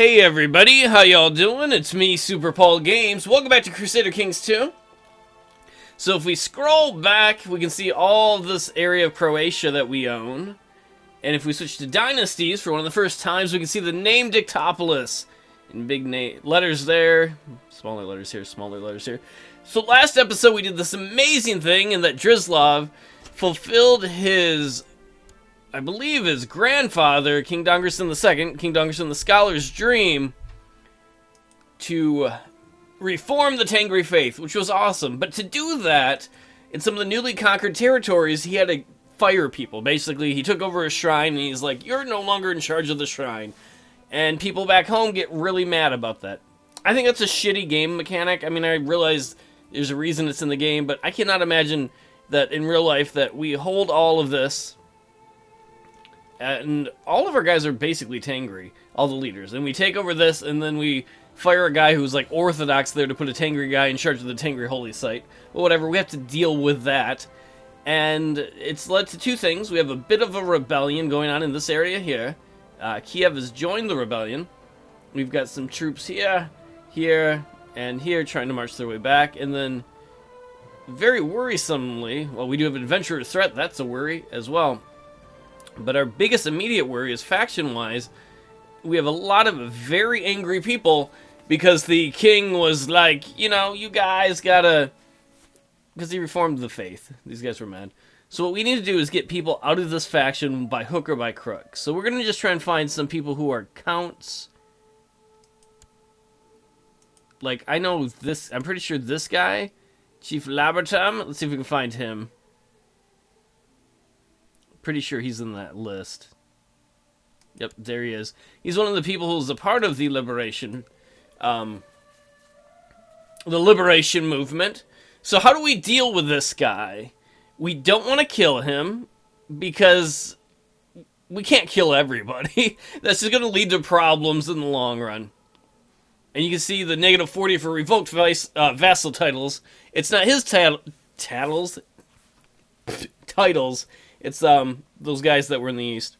Hey everybody, how y'all doing? It's me, Super Paul Games. Welcome back to Crusader Kings II. So if we scroll back, we can see all of this area of Croatia that we own. And if we switch to dynasties, for one of the first times, we can see the name Dicktopolous. In big letters there, smaller letters here, smaller letters here. So last episode we did this amazing thing in that Drislav fulfilled his, I believe, his grandfather, King Godwinson II, King Godwinson the Scholar's dream to reform the Tengri faith, which was awesome. But to do that, in some of the newly conquered territories, he had to fire people. Basically, he took over a shrine, and he's like, you're no longer in charge of the shrine. And people back home get really mad about that. I think that's a shitty game mechanic. I mean, I realize there's a reason it's in the game, but I cannot imagine that in real life that we hold all of this. And all of our guys are basically Tengri, all the leaders. And we take over this, and then we fire a guy who's like Orthodox there to put a Tengri guy in charge of the Tengri holy site. But whatever, we have to deal with that. And it's led to two things. We have a bit of a rebellion going on in this area here. Kiev has joined the rebellion. We've got some troops here, here, and here trying to march their way back. And then, very worrisomely, well, we do have an adventurer threat. That's a worry as well. But our biggest immediate worry is faction-wise. We have a lot of very angry people because the king was like, you know, you guys gotta... Because he reformed the faith. These guys were mad. So what we need to do is get people out of this faction by hook or by crook. So we're going to just try and find some people who are counts. Like, I know this... I'm pretty sure this guy, Chief Labertam. Let's see if we can find him. Pretty sure he's in that list. Yep, there he is. He's one of the people who's a part of the liberation movement. So how do we deal with this guy? We don't want to kill him because we can't kill everybody. That's just going to lead to problems in the long run. And you can see the -40 for revoked vassal titles. It's not his titles. It's those guys that were in the east.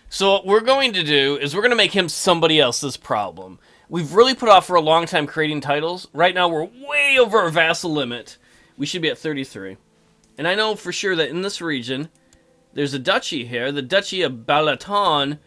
So what we're going to do is we're going to make him somebody else's problem. We've really put off for a long time creating titles. Right now we're way over our vassal limit. We should be at 33. And I know for sure that in this region, there's a duchy here, the Duchy of Balaton,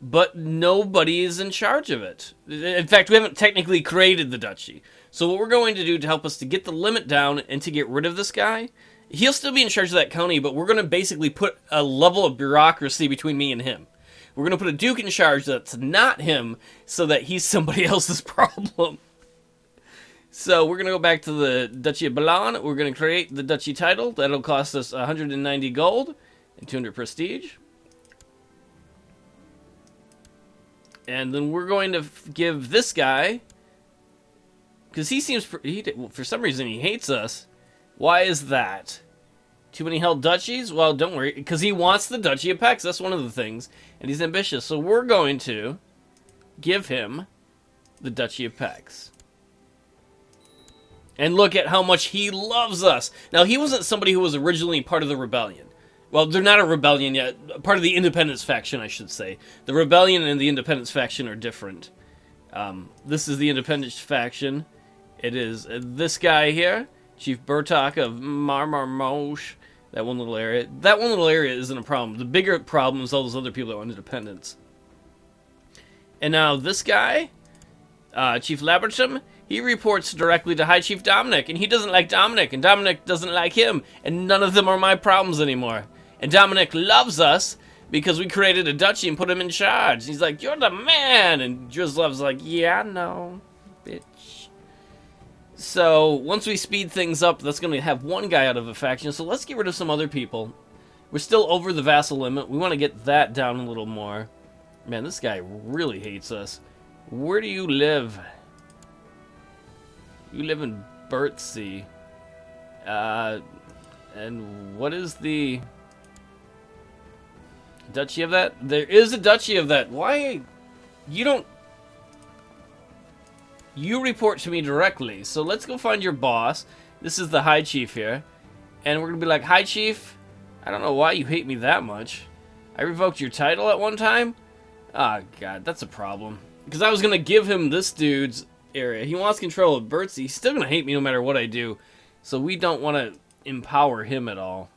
but nobody is in charge of it. In fact, we haven't technically created the duchy. So what we're going to do to help us to get the limit down and to get rid of this guy, he'll still be in charge of that county, but we're going to basically put a level of bureaucracy between me and him. We're going to put a duke in charge that's not him, so that he's somebody else's problem. So we're going to go back to the Duchy of Balan. We're going to create the duchy title. That'll cost us 190 gold and 200 prestige. And then we're going to give this guy, because he seems, for some reason he hates us. Why is that? Too many held duchies? Well, don't worry, because he wants the Duchy of Pex. That's one of the things. And he's ambitious. So we're going to give him the Duchy of Pex. And look at how much he loves us. Now, he wasn't somebody who was originally part of the rebellion. Well, they're not a rebellion yet. Part of the independence faction, I should say. The rebellion and the independence faction are different. This is the independence faction. It is this guy here, Chief Bertok of Marmarmosh. That one little area. That one little area isn't a problem. The bigger problem is all those other people that want independence. And now this guy, Chief Labertam, he reports directly to High Chief Dominic, and he doesn't like Dominic, and Dominic doesn't like him, and none of them are my problems anymore. And Dominic loves us because we created a duchy and put him in charge. He's like, you're the man! And Drislav's like, yeah, no, bitch. So, once we speed things up, that's going to have one guy out of a faction, so let's get rid of some other people. We're still over the vassal limit. We want to get that down a little more. Man, this guy really hates us. Where do you live? You live in Bertsey. And what is the duchy of that? There is a duchy of that. Why? You don't... You report to me directly. So let's go find your boss. This is the High Chief here. And we're going to be like, High Chief, I don't know why you hate me that much. I revoked your title at one time. Ah, God, that's a problem. Because I was going to give him this dude's area. He wants control of Bertzi. He's still going to hate me no matter what I do. So we don't want to empower him at all.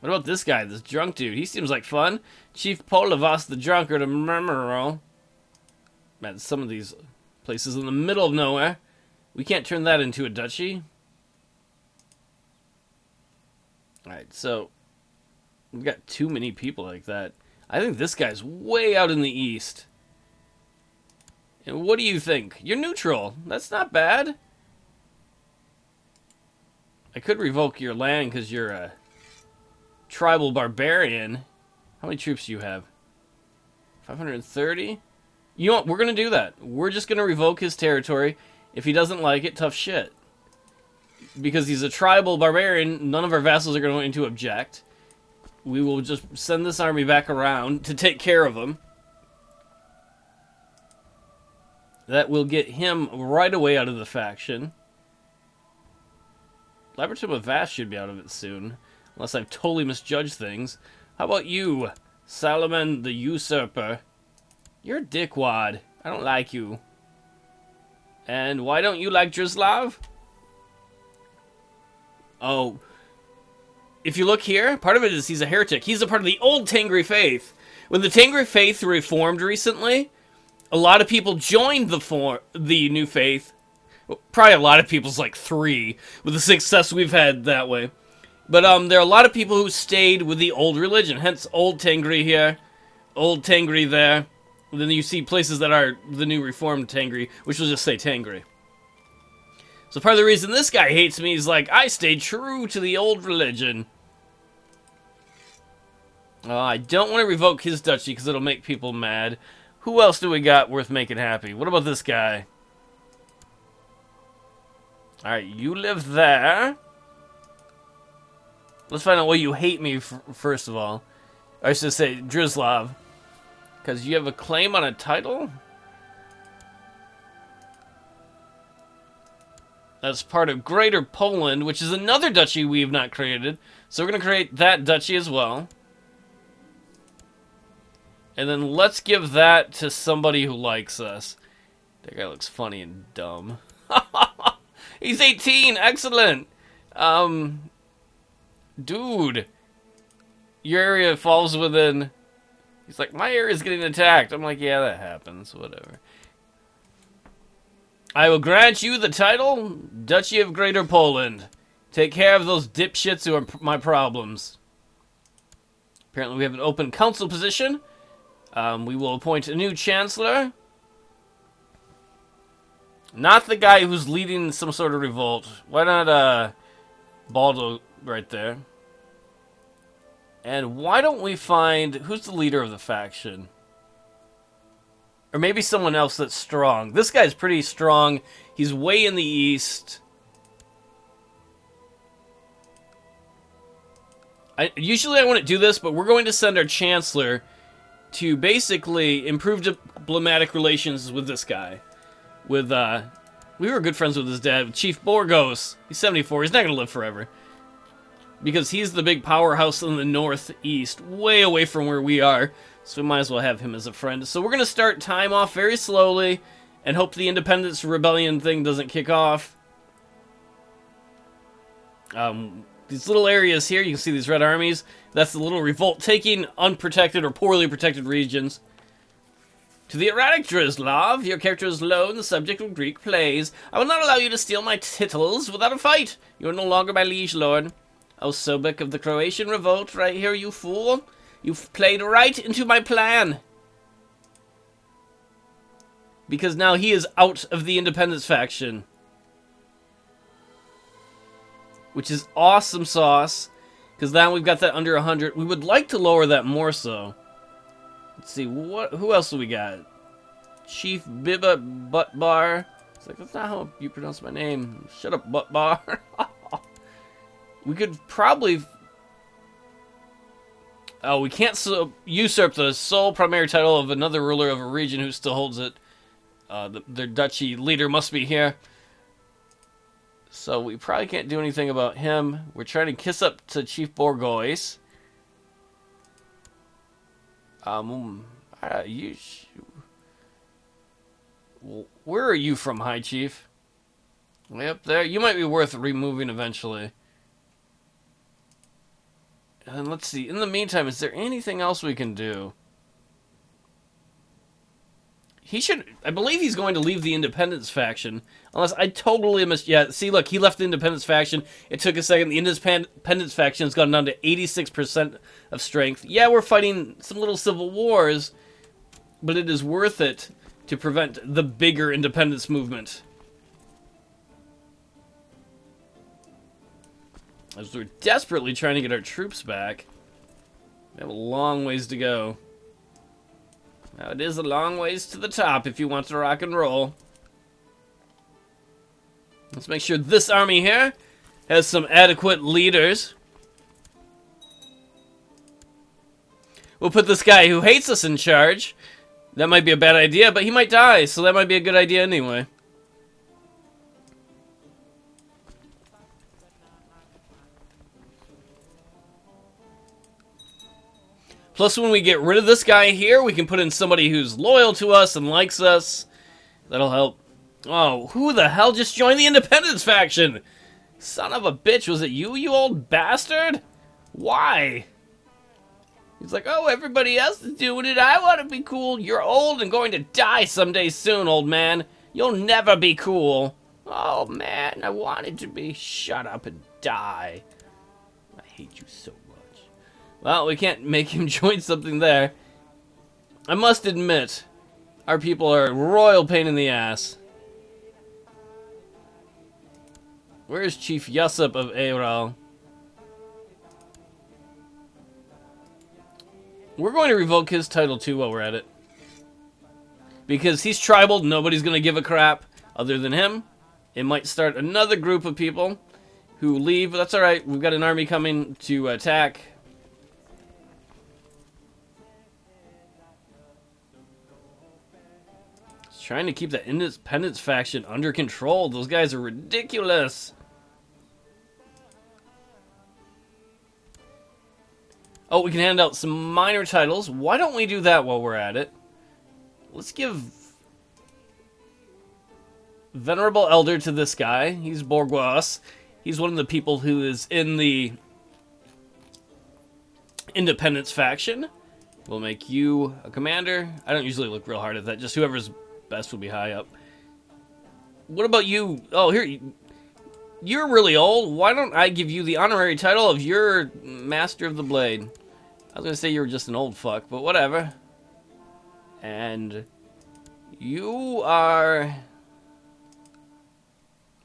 What about this guy, this drunk dude? He seems like fun. Chief Polavas the Drunkard of Memero. Man, some of these places in the middle of nowhere. We can't turn that into a duchy. Alright, so we've got too many people like that. I think this guy's way out in the east. And what do you think? You're neutral. That's not bad. I could revoke your land because you're a tribal barbarian. How many troops do you have? 530? You know what? We're going to do that. We're just going to revoke his territory. If he doesn't like it, tough shit. Because he's a tribal barbarian, none of our vassals are going to object. We will just send this army back around to take care of him. That will get him right away out of the faction. Labyrinth of Vast should be out of it soon. Unless I've totally misjudged things. How about you, Saladin the Usurper? You're a dickwad. I don't like you. And why don't you like Drislav? Oh. If you look here, part of it is he's a heretic. He's a part of the old Tengri faith. When the Tengri faith reformed recently, a lot of people joined the new faith. Well, probably a lot of people's like 3, with the success we've had that way. But there are a lot of people who stayed with the old religion. Hence, old Tengri here, old Tengri there. And then you see places that are the new reformed Tengri, which will just say Tengri. So part of the reason this guy hates me is like, I stayed true to the old religion. I don't want to revoke his duchy because it'll make people mad. Who else do we got worth making happy? What about this guy? Alright, you live there. Let's find out why you hate me first of all. I should say Drislav. Because you have a claim on a title? That's part of Greater Poland, which is another duchy we have not created. So we're going to create that duchy as well. And then let's give that to somebody who likes us. That guy looks funny and dumb. He's 18! Excellent! Dude. Your area falls within... He's like, my area's getting attacked. I'm like, yeah, that happens. Whatever. I will grant you the title, Duchy of Greater Poland. Take care of those dipshits who are my problems. Apparently we have an open council position. We will appoint a new chancellor. Not the guy who's leading some sort of revolt. Why not, Baldo right there? And why don't we find... Who's the leader of the faction? Or maybe someone else that's strong. This guy's pretty strong. He's way in the east. Usually I wouldn't do this, but we're going to send our chancellor to basically improve diplomatic relations with this guy. With, we were good friends with his dad, Chief Borgos. He's 74. He's not going to live forever. Because he's the big powerhouse in the northeast, way away from where we are. So we might as well have him as a friend. So we're going to start time off very slowly and hope the Independence Rebellion thing doesn't kick off. These little areas here, you can see these red armies. That's the little revolt taking unprotected or poorly protected regions. To the erratic Drislav, your character is low and the subject of Greek plays. I will not allow you to steal my titles without a fight. You are no longer my liege lord. O Sobek of the Croatian revolt, right here, you fool. You've played right into my plan. Because now he is out of the independence faction. Which is awesome sauce. Because now we've got that under 100. We would like to lower that more so. Let's see, who else do we got? Chief Biba Buttbar. It's like, that's not how you pronounce my name. Shut up, Buttbar. We could probably... Oh, we can't usurp the sole primary title of another ruler of a region who still holds it. Their duchy leader must be here. So we probably can't do anything about him. We're trying to kiss up to Chief Borgois. Um, where are you from, High Chief? Way up there? You might be worth removing eventually. And let's see, in the meantime, is there anything else we can do? He should, I believe he's going to leave the Independence faction. Unless I totally missed, yeah, see, look, he left the Independence faction. It took a second. The Independence faction has gone down to 86% of strength. Yeah, we're fighting some little civil wars, but it is worth it to prevent the bigger independence movement. As we're desperately trying to get our troops back. We have a long ways to go. Now, it is a long ways to the top if you want to rock and roll. Let's make sure this army here has some adequate leaders. We'll put this guy who hates us in charge. That might be a bad idea, but he might die, so that might be a good idea anyway. Plus, when we get rid of this guy here, we can put in somebody who's loyal to us and likes us. That'll help. Oh, who the hell just joined the Independence faction? Son of a bitch, was it you, you old bastard? Why? He's like, oh, everybody else is doing it. I want to be cool. You're old and going to die someday soon, old man. You'll never be cool. Oh, man, I wanted to be. Shut up and die. I hate you so much. Well, we can't make him join something there. I must admit, our people are a royal pain in the ass. Where is Chief Yusuf of Aral? We're going to revoke his title too while we're at it. Because he's tribal, nobody's going to give a crap other than him. It might start another group of people who leave, but that's alright. We've got an army coming to attack. Trying to keep the Independence faction under control. Those guys are ridiculous. Oh, we can hand out some minor titles. Why don't we do that while we're at it? Let's give Venerable Elder to this guy. He's Bourgeois. He's one of the people who is in the Independence faction. We'll make you a commander. I don't usually look real hard at that. Just whoever's best will be high up. What about you? Oh, here. You're really old. Why don't I give you the honorary title of your Master of the Blade? I was going to say you were just an old fuck, but whatever. And you are...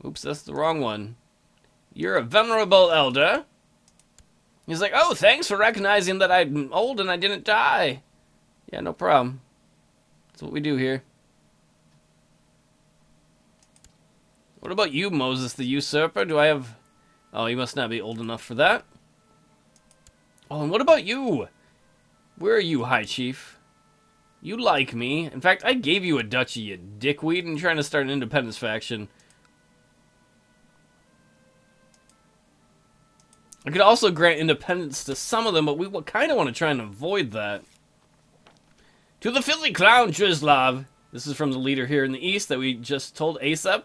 Oops, that's the wrong one. You're a Venerable Elder. He's like, oh, thanks for recognizing that I'm old and I didn't die. Yeah, no problem. That's what we do here. What about you, Moses the Usurper? Do I have... Oh, you must not be old enough for that. Oh, and what about you? Where are you, High Chief? You like me. In fact, I gave you a duchy, you dickweed, and you're trying to start an independence faction. I could also grant independence to some of them, but we kind of want to try and avoid that. To the filthy clown, Trislav. This is from the leader here in the east that we just told ASAP.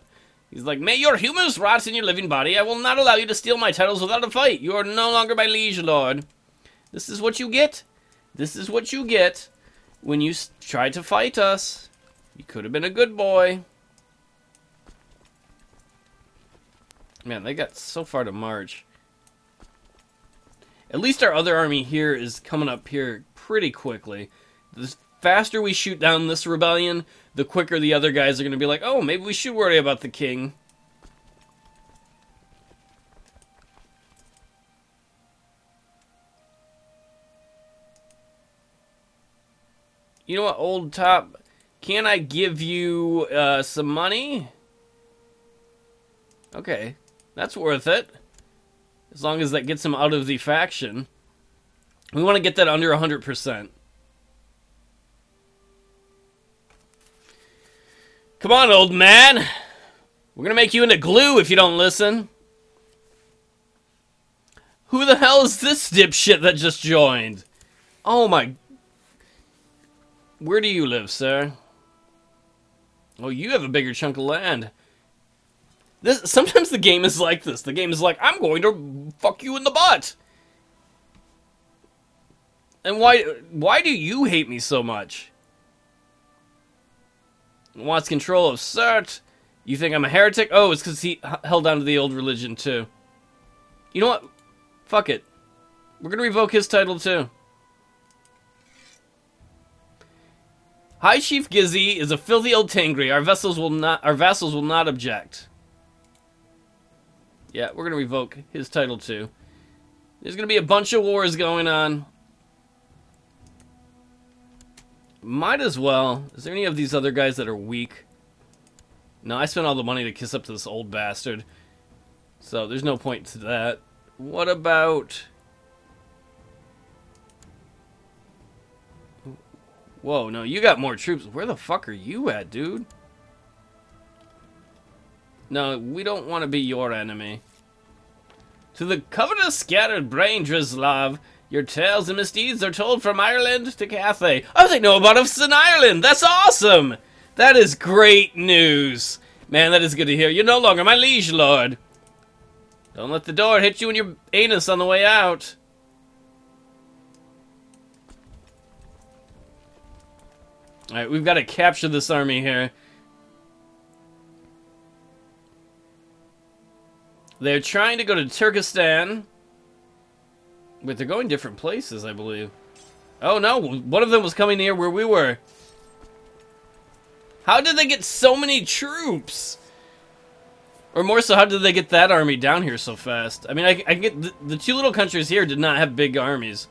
He's like, may your humors rot in your living body. I will not allow you to steal my titles without a fight. You are no longer my liege lord. This is what you get. This is what you get when you try to fight us. You could have been a good boy. Man, they got so far to march. At least our other army here is coming up here pretty quickly. The faster we shoot down this rebellion, the quicker the other guys are going to be like, oh, maybe we should worry about the king. You know what, old top? Can I give you some money? Okay, that's worth it. As long as that gets him out of the faction. We want to get that under 100%. Come on, old man. We're going to make you into glue if you don't listen. Who the hell is this dipshit that just joined? Oh my... Where do you live, sir? Oh, you have a bigger chunk of land. Sometimes the game is like this. The game is like, I'm going to fuck you in the butt. And why do you hate me so much? Wants control of Surt. You think I'm a heretic? Oh, it's because he held on to the old religion, too. You know what? Fuck it. We're going to revoke his title, too. High Chief Gizzy is a filthy old Tengri. Our vassals will not object. Yeah, we're going to revoke his title, too. There's going to be a bunch of wars going on. Might as well. Is there any of these other guys that are weak? No, I spent all the money to kiss up to this old bastard. So, there's no point to that. What about... Whoa, no, you got more troops. Where the fuck are you at, dude? No, we don't want to be your enemy. To the covetous, scattered brain, Drislav, your tales and misdeeds are told from Ireland to Cathay. Oh, they know about us in Ireland! That's awesome! That is great news. Man, that is good to hear. You're no longer my liege lord. Don't let the door hit you in your anus on the way out. Alright, we've got to capture this army here. They're trying to go to Turkestan. Wait, they're going different places, I believe. Oh no, one of them was coming near where we were. How did they get so many troops? Or more so, how did they get that army down here so fast? I mean, I get the two little countries here did not have big armies.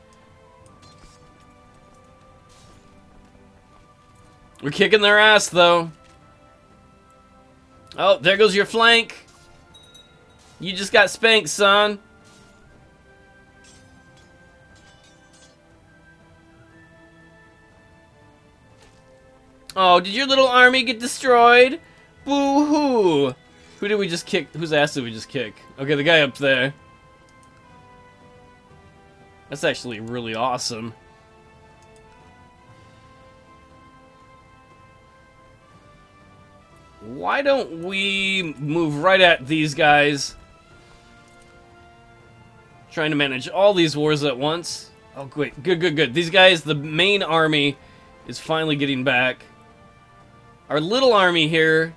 We're kicking their ass, though. Oh, there goes your flank. You just got spanked, son. Oh, did your little army get destroyed? Boo-hoo. Who did we just kick? Whose ass did we just kick? Okay, the guy up there. That's actually really awesome. Why don't we move right at these guys? Trying to manage all these wars at once. Oh, great. Good, good, good. These guys, the main army, is finally getting back. Our little army here,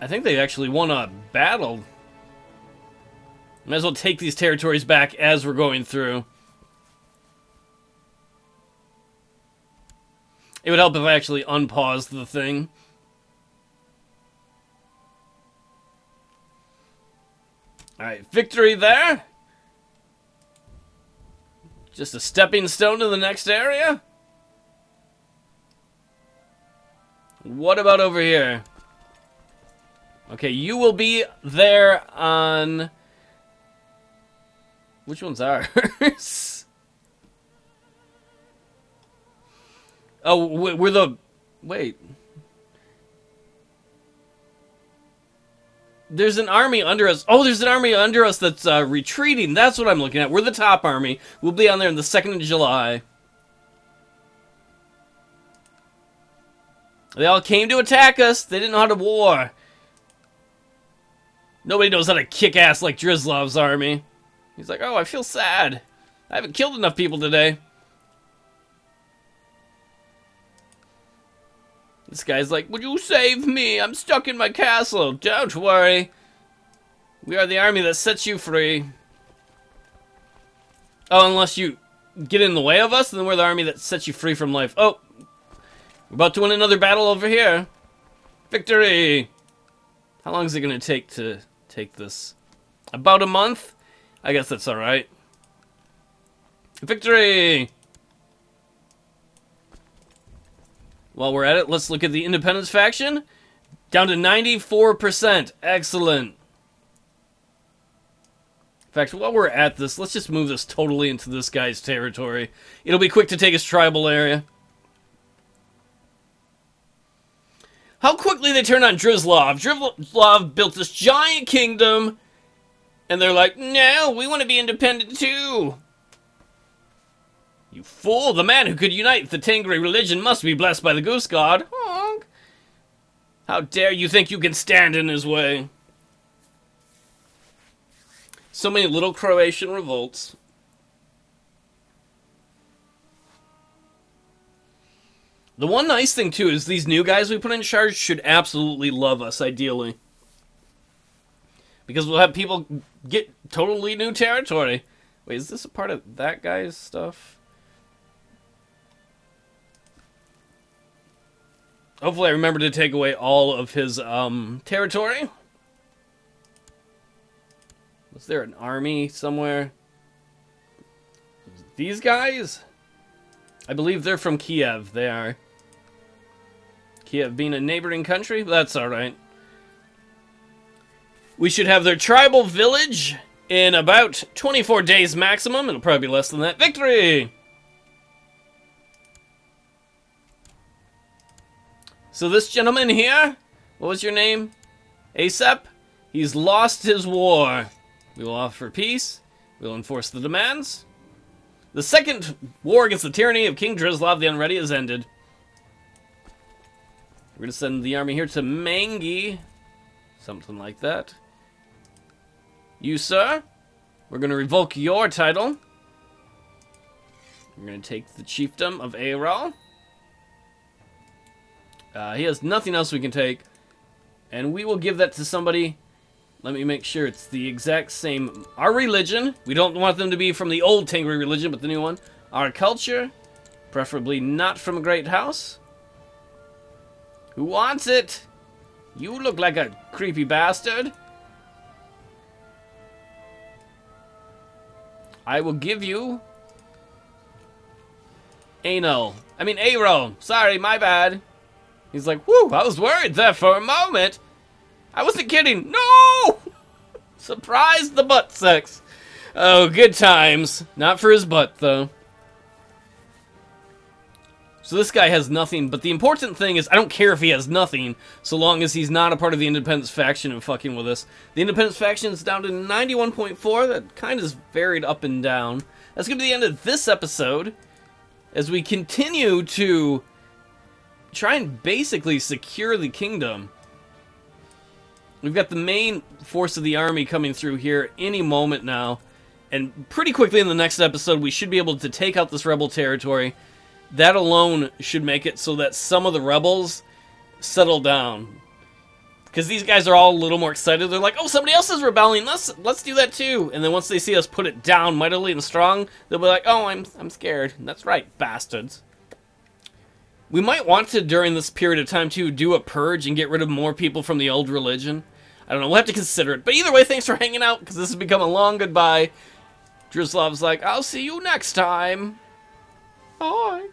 I think they actually won a battle. Might as well take these territories back as we're going through. It would help if I actually unpaused the thing. Alright, victory there. Just a stepping stone to the next area. What about over here? Okay, you will be there on... Which one's ours? Oh, we're the... Wait. There's an army under us. Oh, there's an army under us that's retreating. That's what I'm looking at. We're the top army. We'll be on there on the 2nd of July. They all came to attack us. They didn't know how to war. Nobody knows how to kick ass like Drizlav's army. He's like, oh, I feel sad. I haven't killed enough people today. This guy's like, would you save me? I'm stuck in my castle. Don't worry. We are the army that sets you free. Oh, unless you get in the way of us, then we're the army that sets you free from life. Oh, we're about to win another battle over here. Victory! How long is it going to take this? About a month? I guess that's alright. Victory! While we're at it, let's look at the independence faction. Down to 94%. Excellent. In fact, while we're at this, let's just move this totally into this guy's territory. It'll be quick to take his tribal area. How quickly they turned on Drislav. Drislav built this giant kingdom, and they're like, no, we want to be independent too. You fool! The man who could unite the Tengri religion must be blessed by the Guiscard. Honk! How dare you think you can stand in his way? So many little Croatian revolts. The one nice thing, too, is these new guys we put in charge should absolutely love us, ideally. Because we'll have people get totally new territory. Wait, is this a part of that guy's stuff? Hopefully I remember to take away all of his territory. Was there an army somewhere? These guys? I believe they're from Kiev. They are. Kiev being a neighboring country? That's alright. We should have their tribal village in about 24 days maximum. It'll probably be less than that. Victory! So this gentleman here, what was your name? Asap? He's lost his war. We will offer peace. We will enforce the demands. The second war against the tyranny of King Drislav the Unready has ended. We're going to send the army here to Mangi. Something like that. You, sir, we're going to revoke your title. We're going to take the chiefdom of Aral. He has nothing else we can take. And we will give that to somebody. Let me make sure it's the exact same. Our religion. We don't want them to be from the old Tengri religion, but the new one. Our culture. Preferably not from a great house. Who wants it? You look like a creepy bastard. I will give you... Aro. Sorry, my bad. He's like, whew, I was worried there for a moment. I wasn't kidding. No! Surprise the butt sex. Oh, good times. Not for his butt, though. So this guy has nothing, but the important thing is, I don't care if he has nothing, so long as he's not a part of the Independence faction and fucking with us. The Independence faction is down to 91.4. That kind of varied up and down. That's going to be the end of this episode, as we continue to try and basically secure the kingdom. We've got the main force of the army coming through here any moment now, and pretty quickly in the next episode we should be able to take out this rebel territory. That alone should make it so that some of the rebels settle down. Because these guys are all a little more excited. They're like, oh, somebody else is rebelling. Let's do that too. And then once they see us put it down mightily and strong, they'll be like, oh, I'm scared. And that's right, bastards. We might want to, during this period of time, too, do a purge and get rid of more people from the old religion. I don't know. We'll have to consider it. But either way, thanks for hanging out, because this has become a long goodbye. Drislav's like, I'll see you next time. Bye.